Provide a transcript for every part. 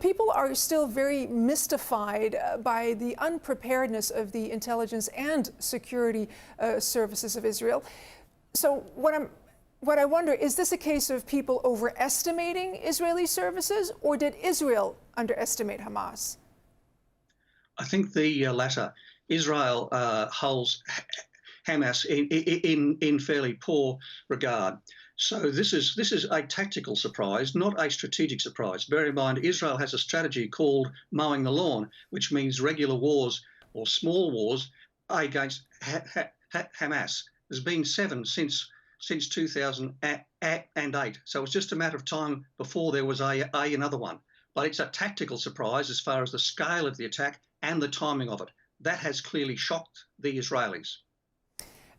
People are still very mystified by the unpreparedness of the intelligence and security services of Israel. So what I wonder, is this a case of people overestimating Israeli services, or did Israel underestimate Hamas? I think the latter. Israel holds Hamas in fairly poor regard. So this is a tactical surprise, not a strategic surprise. Bear in mind, Israel has a strategy called mowing the lawn, which means regular wars or small wars against Hamas. There's been 7 since 2008. So it's just a matter of time before there was another one. But it's a tactical surprise as far as the scale of the attack and the timing of it. That has clearly shocked the Israelis.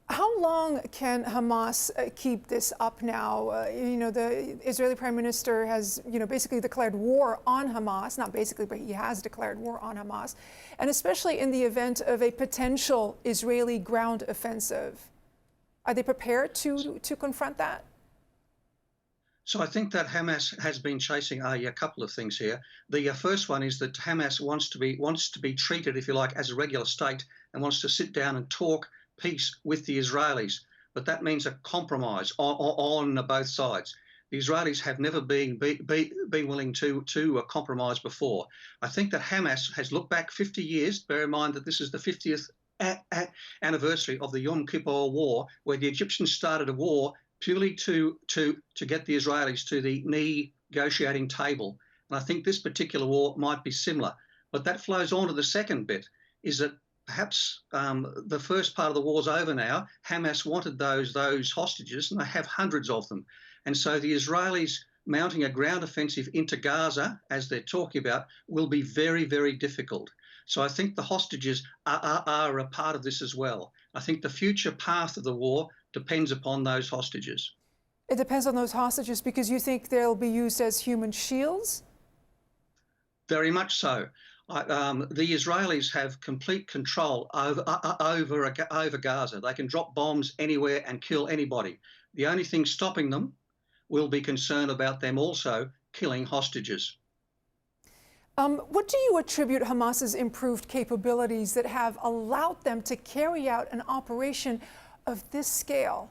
How long can Hamas keep this up now? The Israeli Prime Minister has, basically declared war on Hamas. Not basically, but he has declared war on Hamas. And especially in the event of a potential Israeli ground offensive. Are they prepared to confront that? So I think that Hamas has been chasing a couple of things here. The first one is that Hamas wants to be treated, if you like, as a regular state and wants to sit down and talk peace with the Israelis. But that means a compromise on both sides. The Israelis have never been willing to compromise before. I think that Hamas has looked back 50 years. Bear in mind that this is the 50th anniversary of the Yom Kippur War, where the Egyptians started a war purely to get the Israelis to the negotiating table. And I think this particular war might be similar. But that flows on to the second bit, is that perhaps the first part of the war's over now. Hamas wanted those hostages, and they have hundreds of them. And so the Israelis mounting a ground offensive into Gaza, as they're talking about, will be very, very difficult. So I think the hostages are a part of this as well. I think the future path of the war depends upon those hostages. It depends on those hostages because you think they'll be used as human shields? Very much so. The Israelis have complete control over Gaza. They can drop bombs anywhere and kill anybody. The only thing stopping them will be concern about them also killing hostages. What do you attribute Hamas's improved capabilities that have allowed them to carry out an operation of this scale?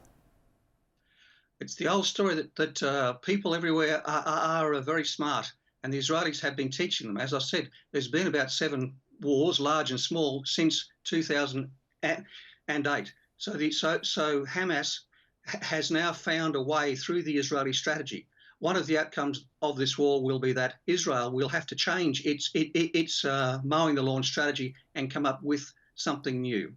It's the old story that people everywhere are very smart, and the Israelis have been teaching them. As I said, there's been about 7 wars, large and small, since 2008. So Hamas has now found a way through the Israeli strategy. One of the outcomes of this war will be that Israel will have to change its mowing the lawn strategy and come up with something new.